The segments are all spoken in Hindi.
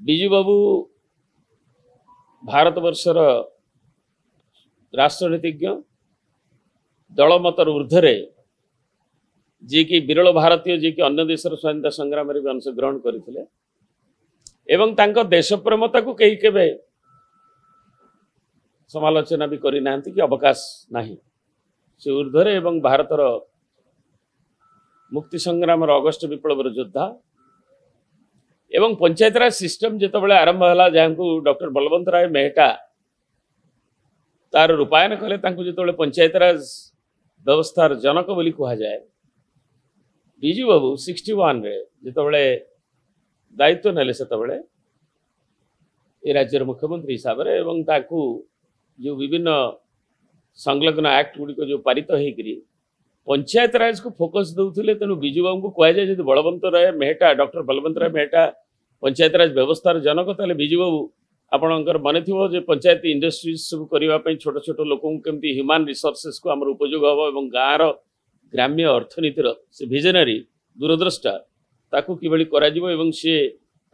विजु बाबू भारतवर्षर राष्ट्रनीतिज्ञ दलमतर ऊर्ध्वे जी कि विरल भारतीय जी कि अन्य देशर स्वाधीनता संग्राम में भी अंशग्रहण करते एवं तांको देश प्रेमता को कहीं केबे समालोचना भी करना कि अवकाश नहीं से ऊर्ध्वे एवं भारतर मुक्ति संग्राम अगस्ट विप्लव योद्धा एवं पंचायतराज सिस्टम जिते आरंभ है जहाँ को डॉक्टर बलवंत राय मेहटा तार रूपायन कले जो पंचायतराज व्यवस्थार जनक बोली कह जाए विजु बाबू 61 रे जिते दायित्व नेले से राज्यर मुख्यमंत्री हिसाब से एवं ताकू जो विभिन्न संलग्न एक्ट गुड़िक जो पारित होकर पंचायत राज को फोकस दौले तेणु विजु बाबू को कह जाए बलवंत राय मेहटा डॉक्टर बलवंत राय मेहटा पंचायत राज व्यवस्थार जनक ताले विजु बाबू आपणकर मन थी पंचायत इंडस्ट्रीज सब करने छोट छोट लोक केमती ह्यूमन रिसोर्सेस को आमर उपयोग हम और गाँव ग्राम्य अर्थनीतिर से विजनरी दूरद्रष्टा ताकू किभली कराजिबो एवं से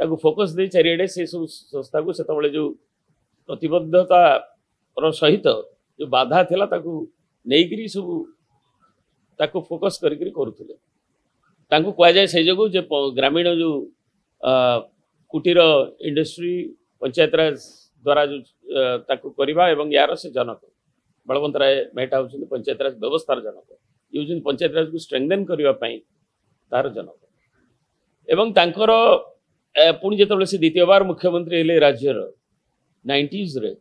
ताकू फोकस दे चारिआडे से सब संस्था को सेतबळे जो प्रतिबद्धता सहित जो बाधा थिला ताकू नेइकरी सब ताकू फोकस करिकरी करूथिले ताकू कह जाए से जगो जे ग्रामीण जो कुटीर इंडस्ट्री पंचायत राज द्वारा जो ताकू करबा एवं यार से जनक बलवंत राय मेहटा होउछन पंचायत राज व्यवस्थार जनक ये पंचायत राज को स्ट्रेंथन करने तार जनक एवं तांकर पुणी जो से द्वितीय बार मुख्यमंत्री हेले राज्यर 90s रे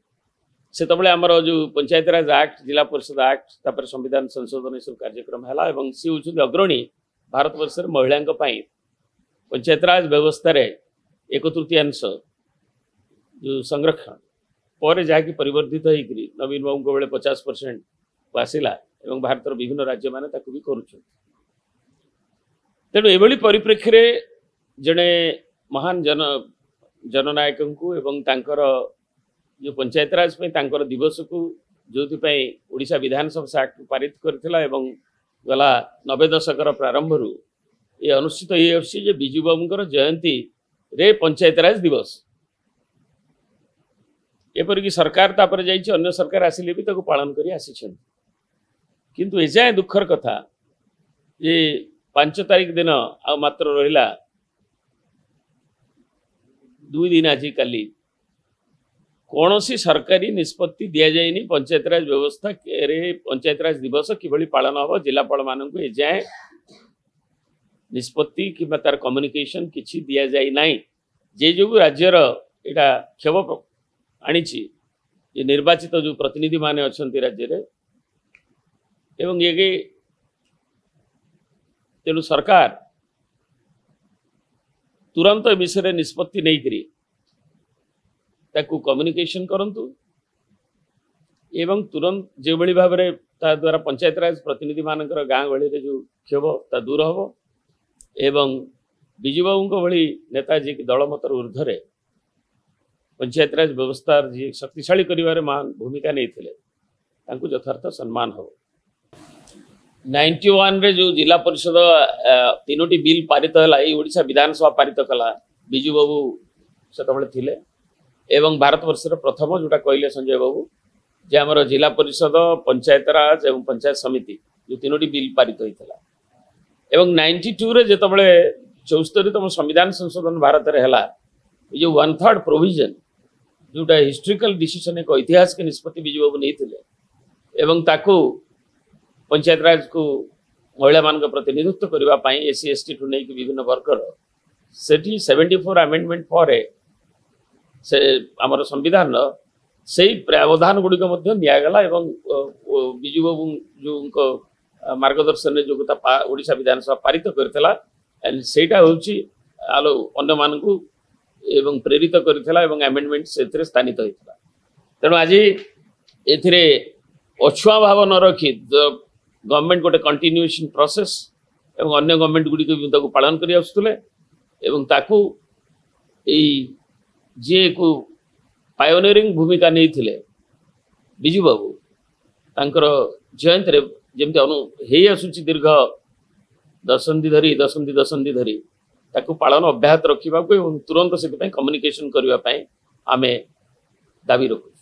से आमर जो पंचायत राज एक्ट जिला परिषद एक्ट तापर संविधान संशोधन सब कार्यक्रम है एवं सी होउछन अग्रणी भारतवर्ष महिला पंचायत राज व्यवस्था रे 1/3 जो संरक्षण पर जहाँकि परिवर्तित होकर नवीन बाबू को बेले 50% को आसला एवं भारतर विभिन्न राज्य माने ताकू भी करुछन तेणु एभली परिप्रेक्षी जड़े महान जननायक को एवं तांकर जो पंचायत राज तांकर दिवस को जो ओडिशा विधानसभा एक्ट पारित करथिला एवं गला 90 दशकर प्रारंभ रु ये अनुष्ठित ये विजु बाबूंकर जयंती रे पंचायत राज दिवस एपरिक सरकार तापर जाइए अन्य सरकार आसिले भी ताको पालन करी आसिछन किंतु एजाए दुखर कथा ये 5 तारीख दिन आ मात्र रहिला 2 दिन आज काली कौन सी सरकारी निष्पत्ति दि जाए पंचायत राज व्यवस्था रे पंचायत राज दिवस किभली पालन हम जिलापाल मान को एजाए निष्पत्ति कि तार कम्युनिकेशन किछि दिया जाए नाही जे जो राज्यर एटा क्षोभ आनी ये निर्वाचित जो प्रतिनिधि माने अच्छी राज्य रे एवं ये तेणु सरकार तुरंत विषय निष्पत्ति नहीं करी ताकू कम्युनिकेशन करंतु एवं तुरंत जो बड़ी भाव में ता द्वारा पंचायत राज प्रतिनिधि मानकर गाँ गहली जो क्षोभ ता दूर हम एवं विजु बाबू भली नेताजी की दलमतर ऊर्ध्वे पंचायत राज व्यवस्था जी शक्तिशाली करिवारे महान भूमिका नहीं थिले तांकू यथार्थ सम्मान हो 91 रे जो जिला परिषद 3टी बिल पारित है ओडिशा विधानसभा पारित कला विजु बाबू से थिले एवं भारतवर्षर प्रथम जोटा कहले संजय बाबू जे आमर जिला परिषद पंचायत राज एवं पंचायत समिति जो 3टी बिल पारित होता एवं 92 रे जेतबळे 74तम संविधान संशोधन भारत रे हला जो 1/3 प्रोविजन जोटा हिस्ट्रिकल डिसीजन एक ऐतिहासिक निष्पत्ति विजु बाबू नहीं थिले एवं ताकू पंचायत राज को महिला मान प्रतिनिधित्व करने एससी एसटी ठू नहीं विभिन्न वर्गर सेठी 74 अमेंडमेंट पर से आमर संविधान से प्रावधान गुड़िक निगला एवं विजु बाबू जो मार्गदर्शन जो ओडिशा विधानसभा पारित करथिला सेटा होउची आलो अन्य मान को एवं प्रेरित करथिला एवं अमेंडमेंट से स्थानित होता तेणु आज एथिरे अछुआ भाव न रखी गवर्नमेंट गोटे कंटिन्यूएशन प्रोसेस एवं अन्य गवर्नमेंट गुड़ी को पालन कर आसुले एवं ताकू जे को पायोनियरिंग भूमिका नहीं थिले विजु बाबू तांकर जयंती जमती हो आसूची दीर्घ दशंधि धरी ताकू पालन अब्याहत रखा तुरंत से कम्युनिकेशन करने आम दाबी रखु।